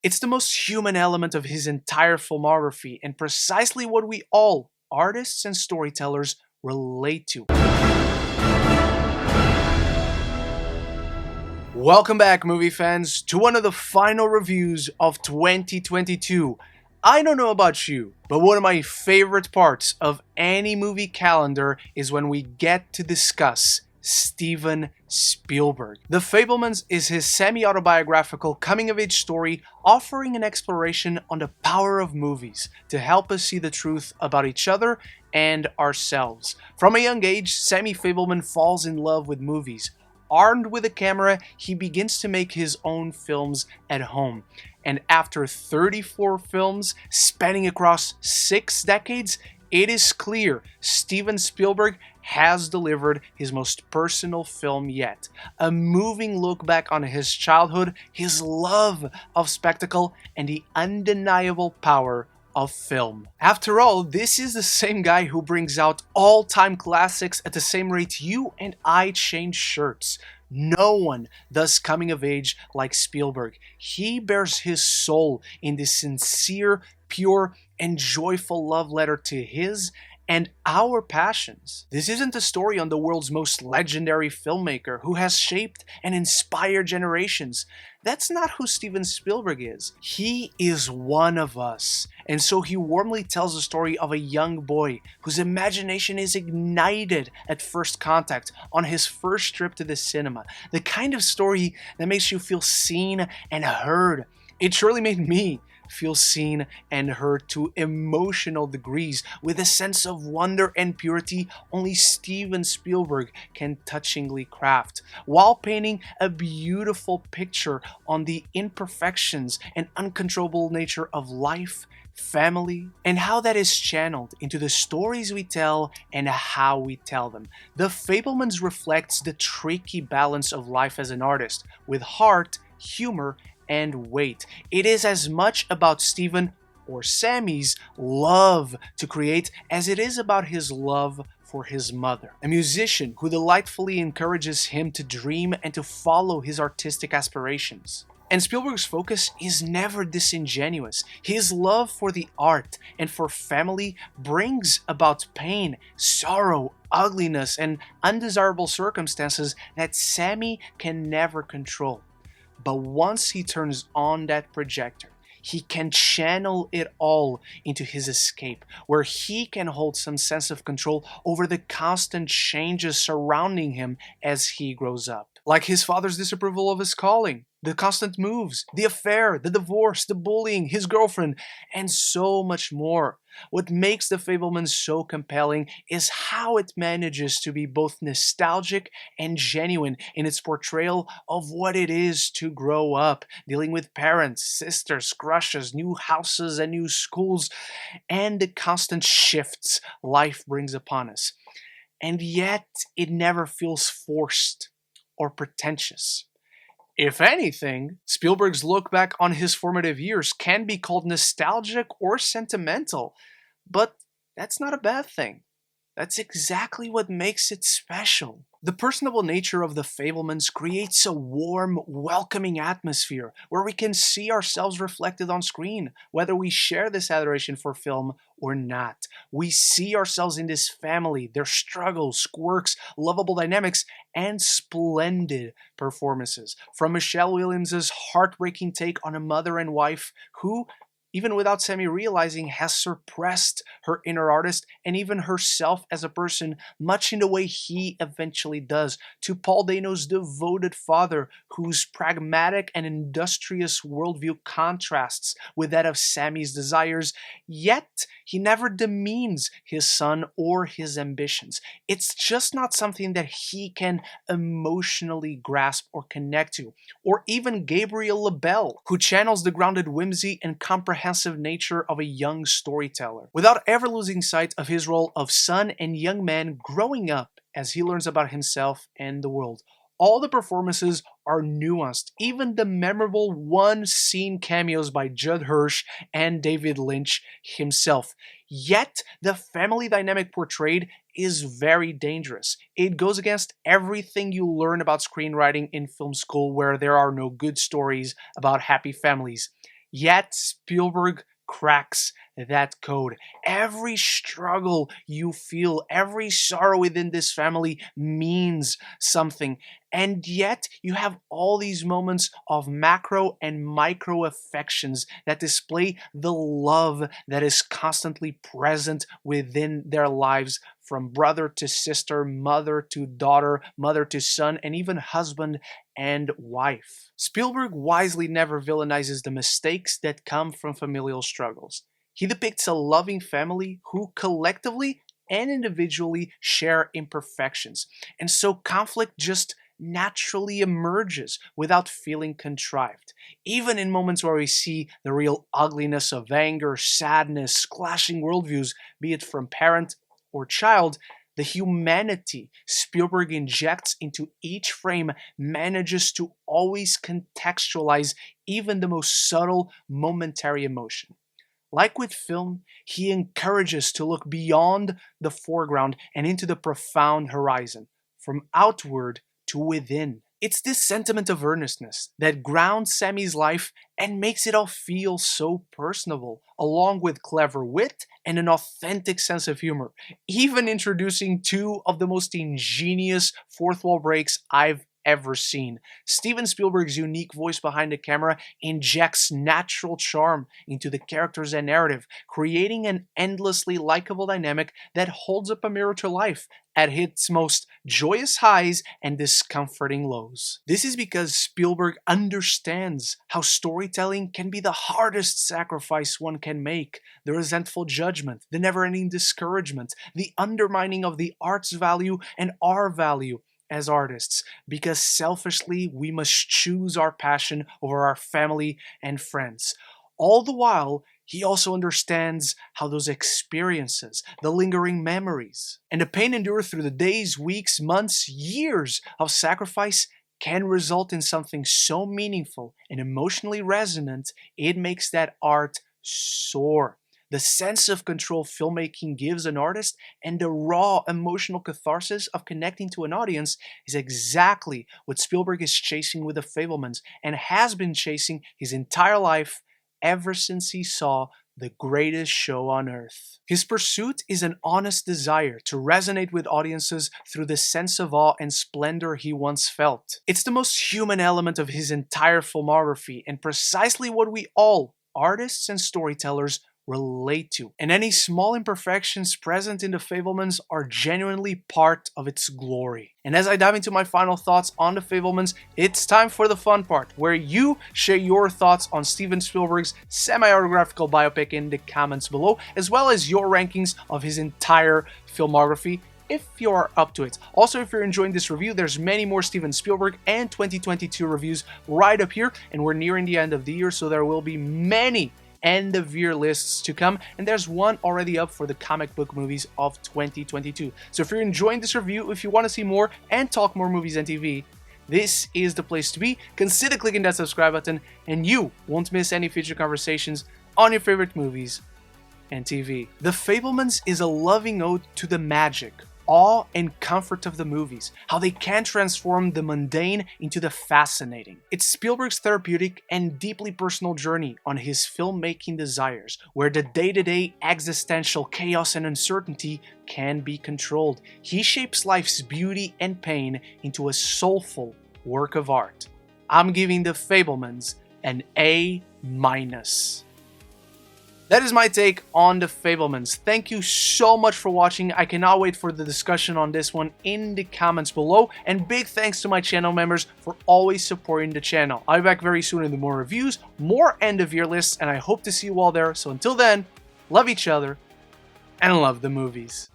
It's the most human element of his entire filmography and precisely what we all, artists and storytellers, relate to. Welcome back, movie fans, to one of the final reviews of 2022. I don't know about you, but one of my favorite parts of any movie calendar is when we get to discuss Steven Spielberg. The Fabelmans is his semi-autobiographical coming-of-age story offering an exploration on the power of movies to help us see the truth about each other and ourselves. From a young age, Sammy Fabelman falls in love with movies. Armed with a camera, he begins to make his own films at home. And after 34 films spanning across 6 decades, it is clear Steven Spielberg has delivered his most personal film yet. A moving look back on his childhood, his love of spectacle, and the undeniable power of film. After all, this is the same guy who brings out all-time classics at the same rate you and I change shirts. No one does coming of age like Spielberg. He bears his soul in this sincere, pure, and joyful love letter to his and our passions. This isn't a story on the world's most legendary filmmaker who has shaped and inspired generations. That's not who Steven Spielberg is. He is one of us. And so he warmly tells the story of a young boy whose imagination is ignited at first contact on his first trip to the cinema. The kind of story that makes you feel seen and heard. It surely made me feel seen and heard to emotional degrees with a sense of wonder and purity only Steven Spielberg can touchingly craft, while painting a beautiful picture on the imperfections and uncontrollable nature of life, family, and how that is channeled into the stories we tell and how we tell them. The Fabelmans reflects the tricky balance of life as an artist, with heart, humor, and weight. It is as much about Steven or Sammy's love to create as it is about his love for his mother, a musician who delightfully encourages him to dream and to follow his artistic aspirations. And Spielberg's focus is never disingenuous. His love for the art and for family brings about pain, sorrow, ugliness, and undesirable circumstances that Sammy can never control. But once he turns on that projector, he can channel it all into his escape, where he can hold some sense of control over the constant changes surrounding him as he grows up. Like his father's disapproval of his calling, the constant moves, the affair, the divorce, the bullying, his girlfriend, and so much more. What makes The Fabelmans so compelling is how it manages to be both nostalgic and genuine in its portrayal of what it is to grow up, dealing with parents, sisters, crushes, new houses and new schools, and the constant shifts life brings upon us. And yet, it never feels forced or pretentious. If anything, Spielberg's look back on his formative years can be called nostalgic or sentimental, but that's not a bad thing. That's exactly what makes it special. The personable nature of the Fabelmans creates a warm, welcoming atmosphere where we can see ourselves reflected on screen, whether we share this adoration for film or not. We see ourselves in this family, their struggles, quirks, lovable dynamics, and splendid performances. From Michelle Williams' heartbreaking take on a mother and wife who, even without Sammy realizing, has suppressed her inner artist and even herself as a person, much in the way he eventually does, to Paul Dano's devoted father, whose pragmatic and industrious worldview contrasts with that of Sammy's desires, yet he never demeans his son or his ambitions. It's just not something that he can emotionally grasp or connect to. Or even Gabriel LaBelle, who channels the grounded whimsy and comprehensive nature of a young storyteller, without ever losing sight of his role of son and young man growing up as he learns about himself and the world. All the performances are nuanced, even the memorable one-scene cameos by Judd Hirsch and David Lynch himself. Yet, the family dynamic portrayed is very dangerous. It goes against everything you learn about screenwriting in film school, where there are no good stories about happy families. Yet Spielberg cracks that code. Every struggle you feel, every sorrow within this family means something. And yet you have all these moments of macro and micro affections that display the love that is constantly present within their lives, from brother to sister, mother to daughter, mother to son, and even husband and wife. Spielberg wisely never villainizes the mistakes that come from familial struggles. He depicts a loving family who collectively and individually share imperfections, and so conflict just naturally emerges without feeling contrived. Even in moments where we see the real ugliness of anger, sadness, clashing worldviews, be it from parent or child, the humanity Spielberg injects into each frame manages to always contextualize even the most subtle, momentary emotion. Like with film, he encourages to look beyond the foreground and into the profound horizon, from outward to within. It's this sentiment of earnestness that grounds Sammy's life and makes it all feel so personable, along with clever wit and an authentic sense of humor, even introducing two of the most ingenious fourth wall breaks I've ever seen. Steven Spielberg's unique voice behind the camera injects natural charm into the characters and narrative, creating an endlessly likable dynamic that holds up a mirror to life at its most joyous highs and discomforting lows. This is because Spielberg understands how storytelling can be the hardest sacrifice one can make. The resentful judgment, the never-ending discouragement, the undermining of the art's value and our value as artists, because selfishly we must choose our passion over our family and friends. All the while, he also understands how those experiences, the lingering memories, and the pain endured through the days, weeks, months, years of sacrifice can result in something so meaningful and emotionally resonant, it makes that art soar. The sense of control filmmaking gives an artist and the raw emotional catharsis of connecting to an audience is exactly what Spielberg is chasing with The Fabelmans and has been chasing his entire life ever since he saw the greatest show on earth. His pursuit is an honest desire to resonate with audiences through the sense of awe and splendor he once felt. It's the most human element of his entire filmography and precisely what we all, artists and storytellers, relate to. And any small imperfections present in The Fabelmans are genuinely part of its glory. And as I dive into my final thoughts on The Fabelmans, it's time for the fun part, where you share your thoughts on Steven Spielberg's semi-autobiographical biopic in the comments below, as well as your rankings of his entire filmography, if you're up to it. Also, if you're enjoying this review, there's many more Steven Spielberg and 2022 reviews right up here, and we're nearing the end of the year, so there will be many end of year lists to come, and there's one already up for the comic book movies of 2022. So if you're enjoying this review, if you want to see more and talk more movies and TV, this is the place to be. Consider clicking that subscribe button and you won't miss any future conversations on your favorite movies and TV. The Fabelmans is a loving ode to the magic, awe, and comfort of the movies, how they can transform the mundane into the fascinating. It's Spielberg's therapeutic and deeply personal journey on his filmmaking desires, where the day-to-day existential chaos and uncertainty can be controlled. He shapes life's beauty and pain into a soulful work of art. I'm giving The Fabelmans an A-. That is my take on The Fabelmans. Thank you so much for watching. I cannot wait for the discussion on this one in the comments below. And big thanks to my channel members for always supporting the channel. I'll be back very soon with more reviews, more end of year lists, and I hope to see you all there. So until then, love each other and love the movies.